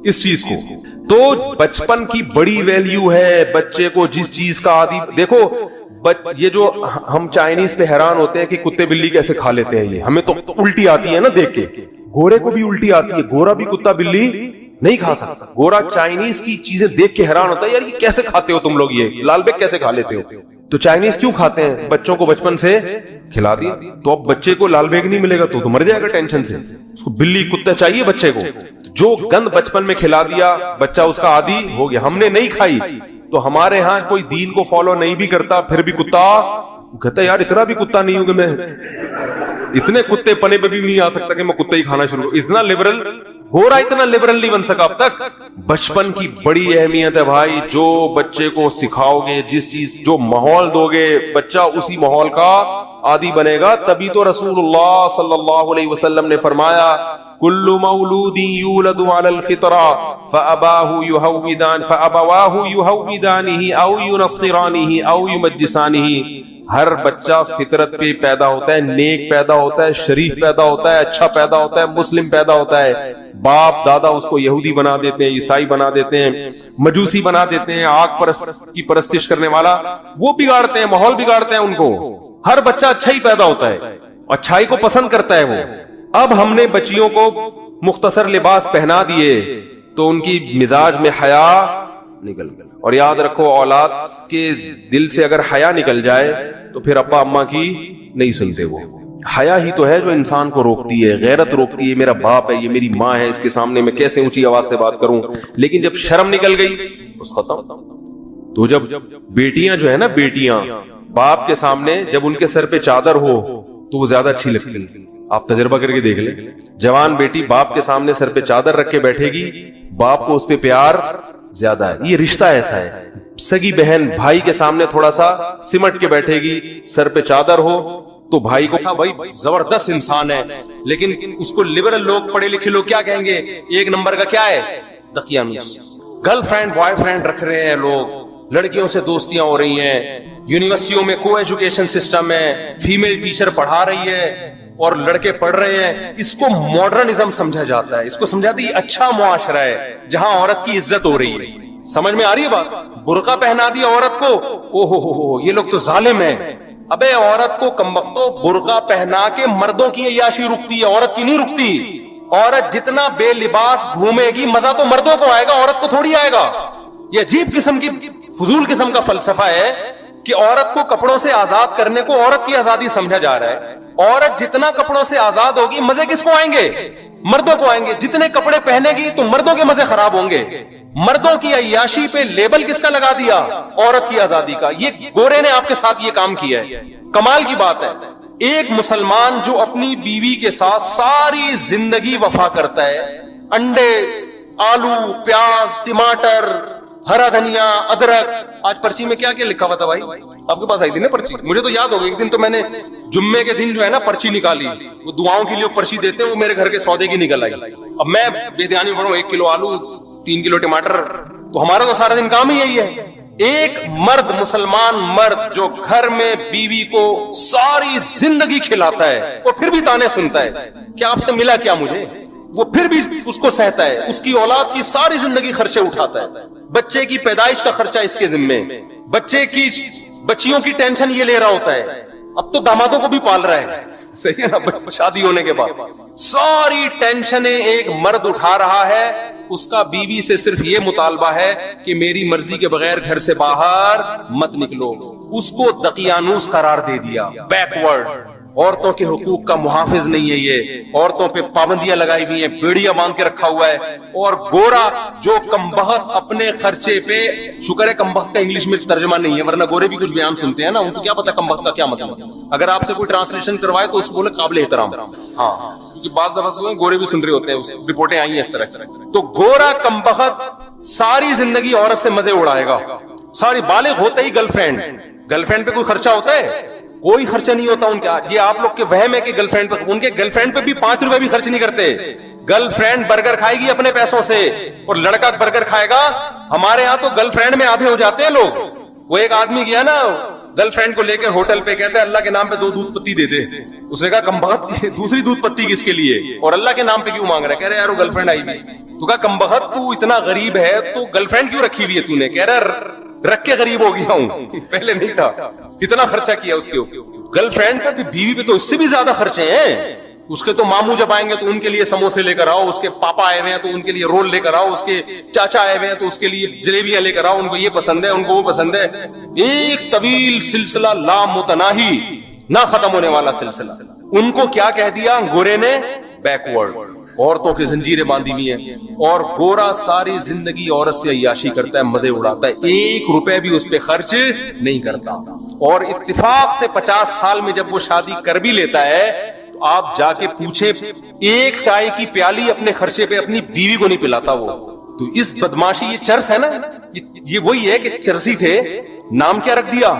اس چیز کو. تو بچپن کی بڑی ویلیو ہے بچے کو جس چیز کا عادی. دیکھو یہ جو ہم چائنیز پہ حیران ہوتے ہیں کہ کتے بلی کیسے کھا لیتے ہیں, یہ ہمیں تو الٹی آتی ہے نا دیکھ کے. گورے کو بھی الٹی آتی ہے, گورا بھی کتا بلی نہیں کھا سکتا. گورا چائنیز کی چیزیں دیکھ کے حیران ہوتا ہے, یار یہ کیسے کھاتے ہو تم لوگ, یہ لال بیگ کیسے کھا لیتے ہو. تو چائنیز کیوں کھاتے ہیں؟ بچوں کو بچپن سے کھلا دیا. تو اب بچے کو لال بیگ نہیں ملے گا تو مر جائے گا ٹینشن سے. اس کو بلی کتا چاہیے بچے کو. جو گند بچپن میں کھلا دیا بچہ اس کا عادی ہو گیا. ہم نے نہیں کھائی تو ہمارے ہاں کوئی دین کو فالو نہیں بھی کرتا, پھر بھی کتا کہتا ہے یار اتنا بھی کتا نہیں ہوں کہ میں, اتنے کتے پنے پہ بھی نہیں آ سکتا کہ میں کتے ہی کھانا شروع. اتنا لبرل گورا, اتنا لبرل نہیں بن سکا اب تک. بچپن کی بڑی اہمیت ہے بھائی. جو بچے کو سکھاؤ گے, جس چیز جو ماحول دو گے, بچہ اسی ماحول کا عادی بنے گا. تبھی تو رسول اللہ صلی اللہ علیہ وسلم نے فرمایا کل مولود یولد علی الفطرہ فابواہ یہودانہ او ینصرانہ او یمجسانہ. ہر بچہ فطرت پہ پیدا ہوتا ہے, نیک پیدا ہوتا ہے, شریف پیدا ہوتا ہے, اچھا پیدا ہوتا ہے, مسلم پیدا ہوتا ہے. باپ دادا اس کو یہودی بنا دیتے ہیں, عیسائی بنا دیتے ہیں, مجوسی بنا دیتے ہیں, آگ پرست کی پرستش کرنے والا, وہ بگاڑتے ہیں, ماحول بگاڑتے ہیں ان کو. ہر بچہ اچھا ہی پیدا ہوتا ہے, اچھائی کو پسند کرتا ہے وہ. اب ہم نے بچیوں کو مختصر لباس پہنا دیے تو ان کی مزاج میں حیا نکل گئی. اور یاد رکھو, اولاد کے دل سے اگر حیا نکل جائے تو پھر ابا اماں کی نہیں سنتے. وہ حیا ہی تو ہے جو انسان کو روکتی ہے, غیرت روکتی ہے. میرا باپ ہے, یہ میری ماں ہے, اس کے سامنے میں کیسے اونچی آواز سے بات کروں. لیکن جب شرم نکل گئی بس ختم. تو جب بیٹیاں جو ہے نا, بیٹیاں باپ کے سامنے جب ان کے سر پہ چادر ہو تو وہ زیادہ اچھی لگتی ہے. آپ تجربہ کر کے دیکھ لیں, جوان بیٹی باپ کے سامنے سر پہ چادر رکھ کے بیٹھے گی, باپ کو اس پہ پیار زیادہ ہے. یہ رشتہ ایسا ہے. سگی بہن بھائی کے سامنے تھوڑا سا سمٹ کے بیٹھے گی, سر پہ چادر ہو تو بھائی کو بھائی زبردست انسان ہے, لیکن اس کو لبرل لوگ, پڑھے لکھے لوگ کیا کہیں گے, ایک نمبر کا کیا ہے, دقیانوس. گرل فرینڈ بوائے فرینڈ رکھ رہے ہیں لوگ, لڑکیوں سے دوستیاں ہو رہی ہیں, یونیورسٹیوں میں کو ایجوکیشن سسٹم ہے, فیمیل ٹیچر پڑھا رہی ہے اور لڑکے پڑھ رہے ہیں. اس کو ماڈرنزم سمجھا جاتا ہے, اس کو سمجھاتی ہے اچھا معاشرہ ہے جہاں عورت کی عزت ہو رہی ہے. سمجھ میں آ رہی ہے بات؟ برقع پہنا دیا عورت کو, او ہو یہ لوگ تو ظالم ہیں. ابے عورت کو کمبختو برقع پہنا کے مردوں کی عیاشی رکتی ہے, عورت کی نہیں رکتی. عورت جتنا بے لباس گھومے گی مزہ تو مردوں کو آئے گا, عورت کو تھوڑی آئے گا. یہ عجیب قسم کی فضول قسم کا فلسفہ ہے کہ عورت کو کپڑوں سے آزاد کرنے کو عورت کی آزادی سمجھا جا رہا ہے. عورت جتنا کپڑوں سے آزاد ہوگی مزے کس کو آئیں گے؟ مردوں کو آئیں گے. جتنے کپڑے پہنے گی تو مردوں کے مزے خراب ہوں گے. مردوں کی عیاشی پہ لیبل کس کا لگا دیا؟ عورت کی آزادی کا. یہ گورے نے آپ کے ساتھ یہ کام کیا ہے. کمال کی بات ہے, ایک مسلمان جو اپنی بیوی کے ساتھ ساری زندگی وفا کرتا ہے, انڈے, آلو, پیاز, ٹماٹر, ہرا دھنیا, ادرک. آج پرچی میں کیا کیا لکھا ہوا تھا بھائی؟ آپ کے پاس آئی تھی نا پرچی؟ مجھے تو یاد ہو گئی. ایک دن تو میں نے جمعے کے دن جو ہے نا پرچی نکالی, وہ دعاؤں کے لیے پرچی دیتے ہیں, وہ میرے گھر کے سودے کی نکل آئی. اب میں بے دھیانی بڑھوں, 1 کلو آلو, 3 کلو ٹماٹر, تو ہمارا تو سارا دن کام ہی یہی ہے. ایک مرد, مسلمان مرد جو گھر میں بیوی کو ساری زندگی کھلاتا ہے اور پھر بھی تانے سنتا ہے, کیا آپ سے ملا کیا مجھے, وہ پھر بھی اس کو سہتا ہے, اس کی اولاد کی ساری زندگی خرچے اٹھاتا ہے, بچے کی پیدائش کا خرچہ اس کے ذمے, بچے کی بچیوں کی ٹینشن یہ لے رہا ہوتا ہے. اب تو دامادوں کو بھی پال رہا ہے, صحیح ہے نا, شادی ہونے کے بعد ساری ٹینشنیں ایک مرد اٹھا رہا ہے. اس کا بیوی سے صرف یہ مطالبہ ہے کہ میری مرضی کے بغیر گھر سے باہر مت نکلو. اس کو دقیانوس قرار دے دیا, بیکورڈ. عورتوں کے حقوق کا محافظ نہیں ہے یہ, عورتوں پہ پابندیاں لگائی ہوئی ہیں, بیڑیاں باندھ کے رکھا ہوا ہے. اور گورا جو کمبخت اپنے خرچے پہ, شکر ہے کمبخت کا انگلش میں ترجمہ نہیں ہے, ورنہ گورے بھی کچھ بیان سنتے ہیں نا, ان کو کیا پتا کمبخت کا کیا مطلب. اگر آپ سے کوئی ٹرانسلیشن کروائے تو اس بولے قابل احترام. ہاں, کیونکہ بعض دفعہ گورے بھی سن رہے ہوتے ہیں, رپورٹیں آئی ہیں اس طرح. تو گورا کمبخت ساری زندگی عورت سے مزے اڑائے گا, ساری بالغ ہوتے ہی گرل فرینڈ پہ کوئی خرچہ ہوتا ہے؟ کوئی خرچہ نہیں ہوتا ان کا. یہ آپ لوگ کے وہم ہے کہ گرل فرینڈ پہ, ان کے گرل فرینڈ پہ بھی 5 روپے بھی خرچ نہیں کرتے. گرل فرینڈ برگر کھائے گی اپنے پیسوں سے, اور لڑکا برگر کھائے گا. ہمارے ہاں تو گرل فرینڈ میں آدھے ہو جاتے ہیں لوگ. وہ ایک آدمی گیا نا گرل فرینڈ کو لے کے ہوٹل پہ, کہتے ہیں اللہ کے نام پہ 2 دودھ پتی دے دے. اس نے کہا کمبخت دوسری دودھ پتی کس کے لیے, اور اللہ کے نام پہ کیوں مانگ رہا ہے؟ کہہ رہے یار وہ گرل فرینڈ آئی ہوئی. تو کہا کمبخت تو اتنا غریب ہے تو گرل فرینڈ کیوں رکھی ہوئی ہے تو نے؟ کہہ رہا رکھ کے غریب ہو گیا ہوں, پہلے نہیں تھا. اتنا خرچہ کیا اس کے گرل فرینڈ پہ, بیوی پہ تو اس سے بھی زیادہ خرچے ہیں. اس کے تو ماموں جب آئیں گے تو ان کے لیے سموسے لے کر آؤ, اس کے پاپا آئے ہوئے ہیں تو ان کے لیے رول لے کر آؤ, اس کے چاچا آئے ہوئے ہیں تو اس کے لیے جلیبیاں لے کر آؤ, ان کو یہ پسند ہے, ان کو وہ پسند ہے. ایک طویل سلسلہ لا متناہی, نہ ختم ہونے والا سلسلہ. ان کو کیا کہہ دیا گورے نے؟ بیکورڈ. عورتوں کی زنجیریں باندھی ہوئی ہیں, اور گورا ساری زندگی عورت سے عیاشی کرتا ہے, مزے اڑاتا ہے, 1 روپے بھی اس پہ خرچ نہیں کرتا. اور اتفاق سے 50 سال میں جب وہ شادی کر بھی لیتا ہے تو آپ جا کے پوچھیں, ایک چائے کی پیالی اپنے خرچے پہ اپنی بیوی کو نہیں پلاتا وہ. تو اس بدماشی, یہ چرس ہے نا, یہ وہی ہے کہ چرسی تھے, نام کیا رکھ دیا؟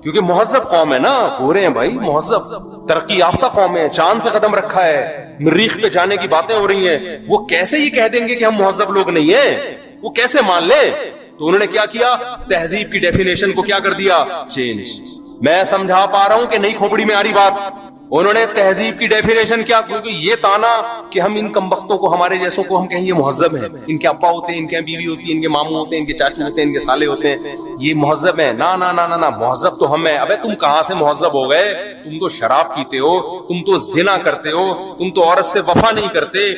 کیونکہ مہذب قوم ہے نا, گورے ہیں بھائی, مہذب ترقی یافتہ قوم ہے, چاند پہ قدم رکھا ہے, مریخ پہ جانے کی باتیں ہو رہی ہیں. وہ کیسے یہ کہہ دیں گے کہ ہم مہذب لوگ نہیں ہیں؟ وہ کیسے مان لے؟ تو انہوں نے کیا کیا, تہذیب کی ڈیفینیشن کو کیا کر دیا؟ چینج. میں سمجھا پا رہا ہوں کہ نہیں کھوپڑی میں آ رہی بات؟ انہوں نے تہذیب کی ڈیفینیشن کیا, کیونکہ یہ تانا کہ ہم ان کمبختوں کو, ہمارے جیسوں کو ہم کہیں یہ مہذب ہیں, ان کے ابا ہوتے ہیں, ان کے بیوی ہوتی ہے, ان کے ماموں ہوتے ہیں, ان کے چاچو ہوتے ہیں, ان کے سالے ہوتے ہیں, یہ مہذب ہیں. نا نا نا نا, مہذب تو ہم ہیں. ابے تم کہاں سے مہذب ہو گئے؟ تم تو شراب پیتے ہو, تم تو زنا کرتے ہو, تم تو عورت سے وفا نہیں کرتے,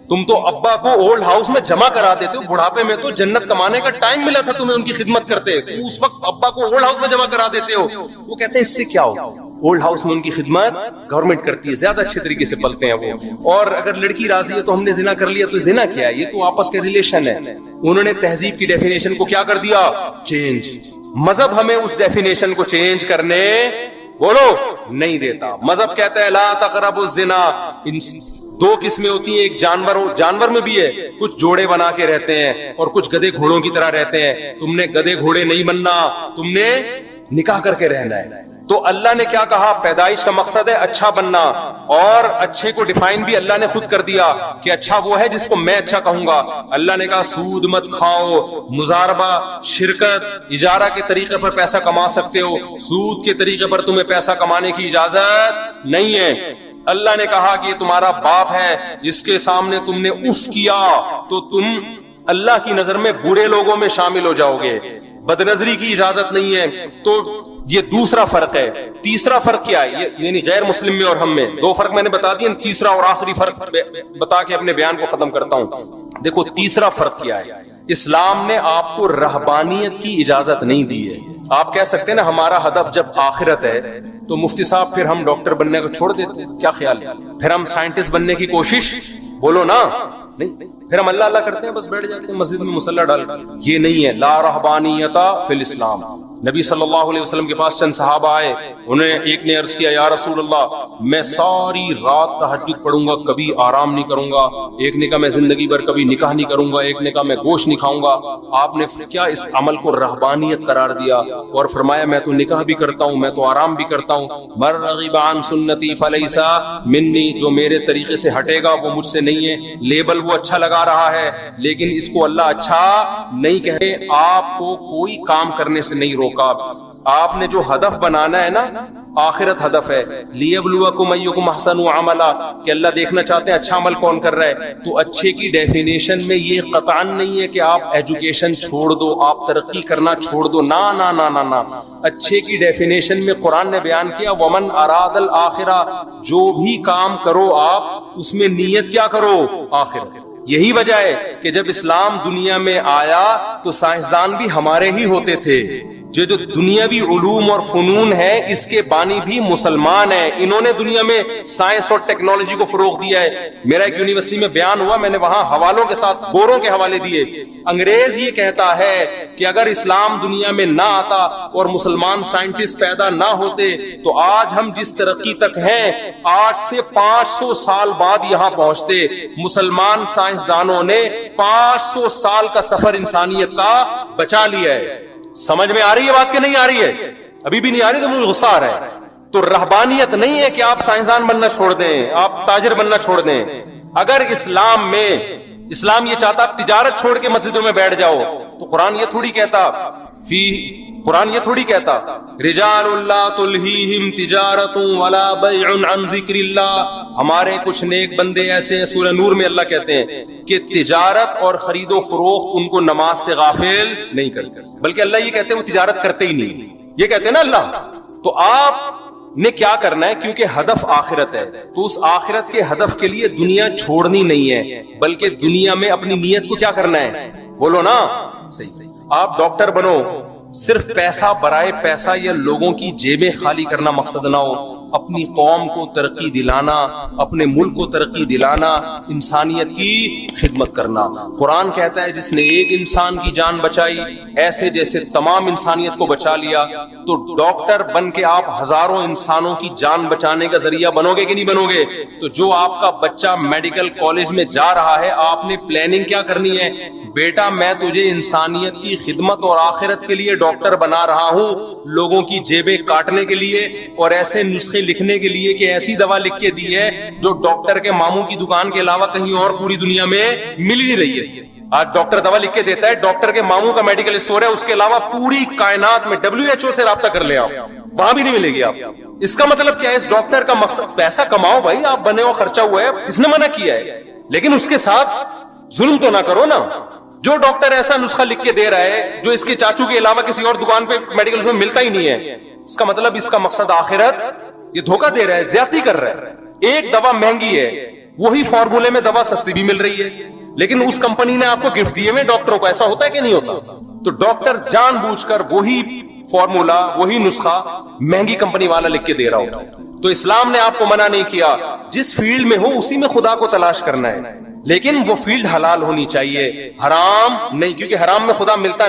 تم تو ابا کو اولڈ ہاؤس میں جمع کرا دیتے ہو. بڑھاپے میں تو جنت کمانے کا ٹائم ملا تھا تمہیں, ان کی خدمت کرتے, تم اس وقت ابا کو اولڈ ہاؤس میں جمع کرا دیتے ہو. وہ کہتے ہیں اس سے کیا ہو, اولڈ ہاؤس میں ان کی خدمت گورنمنٹ کرتی ہے, زیادہ اچھے طریقے سے پلتے ہیں وہ. اور اگر لڑکی راضی ہے تو ہم نے زنا کر لیا, تو زنا کیا ہے؟ یہ تو آپس کے ریلیشن ہے. انہوں نے تہذیب کی ڈیفینیشن کو کیا کر دیا؟ چینج. مذہب ہمیں اس ڈیفینیشن کو چینج کرنے بولو نہیں دیتا. مذہب کہتا ہے لا تقربوا الزنا. 2 قسمیں ہوتی ہیں, ایک جانور میں بھی ہے, کچھ جوڑے بنا کے رہتے ہیں اور کچھ گدھے گھوڑوں کی طرح رہتے ہیں. تم نے گدھے گھوڑے نہیں بننا, تم نے نکاح کر کے رہنا ہے. تو اللہ نے کیا کہا؟ پیدائش کا مقصد ہے اچھا بننا, اور اچھے کو ڈیفائن بھی اللہ نے خود کر دیا کہ اچھا وہ ہے جس کو میں اچھا کہوں گا. اللہ نے کہا سود مت کھاؤ, مزاربہ, شرکت, اجارہ کے طریقے پر پیسہ کما سکتے ہو, سود کے طریقے پر تمہیں پیسہ کمانے کی اجازت نہیں ہے. اللہ نے کہا کہ یہ تمہارا باپ ہے, اس کے سامنے تم نے اف کیا تو تم اللہ کی نظر میں برے لوگوں میں شامل ہو جاؤ گے. بد نظری کی اجازت نہیں ہے. تو یہ دوسرا فرق ہے. تیسرا فرق کیا ہے؟ یعنی غیر مسلم میں اور ہم میں دو فرق میں نے بتا دیے، تیسرا اور آخری فرق بتا کے اپنے بیان کو ختم کرتا ہوں۔ دیکھو تیسرا فرق کیا ہے، اسلام نے آپ کو رہبانیت کی اجازت نہیں دی ہے۔ آپ کہہ سکتے ہیں نا ہمارا ہدف جب آخرت ہے تو مفتی صاحب پھر ہم ڈاکٹر بننے کو چھوڑ دیتے ہیں، کیا خیال ہے؟ پھر ہم سائنٹسٹ بننے کی کوشش، بولو نا، نہیں، پھر ہم اللہ اللہ کرتے ہیں، بس بیٹھ جاتے ہیں مسجد میں مصلی ڈال کر۔ یہ نہیں ہے، لا رہبانیت فی الاسلام۔ نبی صلی اللہ علیہ وسلم کے پاس چند صحابہ آئے، انہیں ایک نے عرض کیا یا رسول اللہ میں ساری رات تہجد پڑھوں گا، کبھی آرام نہیں کروں گا۔ ایک نے کہا میں زندگی بھر کبھی نکاح نہیں کروں گا، ایک نے کہا میں گوشت نہیں کھاؤں گا۔ آپ نے کیا اس عمل کو رہبانیت قرار دیا اور فرمایا میں تو نکاح بھی کرتا ہوں، میں تو آرام بھی کرتا ہوں۔ من رغب عن سنتی فلیس منی، جو میرے طریقے سے ہٹے گا وہ مجھ سے نہیں ہے۔ لیبل وہ اچھا لگا رہا ہے لیکن اس کو اللہ اچھا نہیں کہے۔ آپ کو کوئی کام کرنے سے نہیں روکا، آپ نے جو ہدف بنانا ہے نا، آخرت ہدف ہے، لیبلوکم ایکم احسن عملا، کہ اللہ دیکھنا چاہتے ہیں اچھا عمل کون کر رہا ہے۔ تو اچھے کی ڈیفینیشن میں یہ قطعاً نہیں ہے کہ آپ ایجوکیشن چھوڑ دو، آپ ترقی کرنا چھوڑ دو، نا نا نا نا نا۔ اچھے کی ڈیفینیشن میں قرآن نے بیان کیا ومن اراد الآخرہ، جو بھی کام کرو آپ اس میں نیت کیا کرو؟ آخرت۔ یہی وجہ ہے کہ جب اسلام دنیا میں آیا تو سائنسدان بھی ہمارے ہی ہوتے تھے۔ جو دنیاوی علوم اور فنون ہے اس کے بانی بھی مسلمان ہیں، انہوں نے دنیا میں سائنس اور ٹیکنالوجی کو فروغ دیا ہے۔ میرا ایک یونیورسٹی میں بیان ہوا، میں نے وہاں حوالوں کے ساتھ گوروں کے حوالے دیے۔ انگریز یہ کہتا ہے کہ اگر اسلام دنیا میں نہ آتا اور مسلمان سائنٹسٹ پیدا نہ ہوتے تو آج ہم جس ترقی تک ہیں، آج سے 500 سال بعد یہاں پہنچتے۔ مسلمان سائنسدانوں نے 500 سال کا سفر انسانیت کا بچا لیا ہے۔ سمجھ میں آ رہی ہے بات کہ نہیں آ رہی ہے؟ ابھی بھی نہیں آ رہی تو مجھے غصہ آ رہا ہے۔ تو رہبانیت نہیں ہے کہ آپ سائنسدان بننا چھوڑ دیں، آپ تاجر بننا چھوڑ دیں۔ اگر اسلام میں اسلام یہ چاہتا آپ تجارت چھوڑ کے مسجدوں میں بیٹھ جاؤ تو قرآن یہ تھوڑی کہتا رجال اللہ تلہیہم تجارت ولا بیع عن ذکر اللہ۔ ہمارے کچھ نیک بندے ایسے ہیں، سورہ نور میں اللہ کہتے ہیں کہ تجارت اور خرید و فروخت ان کو نماز سے غافل نہیں کرتے، بلکہ اللہ یہ کہتے ہیں وہ تجارت کرتے ہی نہیں، یہ کہتے ہیں نا اللہ۔ تو آپ نے کیا کرنا ہے، کیونکہ ہدف آخرت ہے تو اس آخرت کے ہدف کے لیے دنیا چھوڑنی نہیں ہے، بلکہ دنیا میں اپنی نیت کو کیا کرنا ہے؟ بولو نا صحیح۔ آپ ڈاکٹر بنو، صرف پیسہ برائے پیسہ یا لوگوں کی جیبیں خالی کرنا مقصد نہ ہو، اپنی قوم کو ترقی دلانا، اپنے ملک کو ترقی دلانا، انسانیت کی خدمت کرنا۔ قرآن کہتا ہے جس نے ایک انسان کی جان بچائی ایسے جیسے تمام انسانیت کو بچا لیا۔ تو ڈاکٹر بن کے آپ ہزاروں انسانوں کی جان بچانے کا ذریعہ بنو گے کہ نہیں بنو گے؟ تو جو آپ کا بچہ میڈیکل کالج میں جا رہا ہے، آپ نے پلاننگ کیا کرنی ہے؟ بیٹا میں تجھے انسانیت کی خدمت اور آخرت کے لیے ڈاکٹر بنا رہا ہوں، لوگوں کی جیبیں کاٹنے کے لیے اور ایسے نسخے لکھنے کے لیے کہ ایسی دوا لکھ کے دی ہے جو ڈاکٹر کے ماموں کی دکان کے علاوہ کہیں اور پوری دنیا میں مل نہیں رہی ہے۔ آج ڈاکٹر دوا لکھ کے دیتا ہے، ڈاکٹر کے ماموں کا میڈیکل اسٹور ہے، اس کے علاوہ پوری کائنات میں WHO سے رابطہ کر لیں آپ، وہاں بھی نہیں ملے گی آپ۔ اس کا مطلب کیا ہے؟ اس ڈاکٹر کا مقصد پیسہ کماؤ بھائی، آپ بنے ہو، خرچہ ہوا ہے، کس نے منع کیا ہے؟ لیکن اس کے ساتھ ظلم تو نہ کرو نا۔ جو ڈاکٹر ایسا نسخہ لکھ کے دے رہا ہے جو اس کے چاچو کے علاوہ کسی اور دکان پہ میڈیکل میں ملتا ہی نہیں ہے، اس کا مطلب اس کا مقصد آخرت، یہ دھوکہ دے رہا ہے، زیادتی کر رہا ہے۔ ایک دوا مہنگی ہے، وہی فارمولے میں دوا سستی بھی مل رہی ہے، لیکن اس کمپنی نے آپ کو گفٹ دیے ہوئے ڈاکٹروں کو، ایسا ہوتا ہے کہ نہیں ہوتا؟ تو ڈاکٹر جان بوجھ کر وہی فارمولا، وہی نسخہ مہنگی کمپنی والا لکھ کے دے رہا ہوتا ہے۔ تو اسلام نے آپ کو منع نہیں کیا، جس فیلڈ میں ہو اسی میں خدا کو تلاش کرنا ہے، لیکن وہ فیلڈ حلال ہونی چاہیے، حرام نہیں، کیونکہ حرام میں خدا ملتا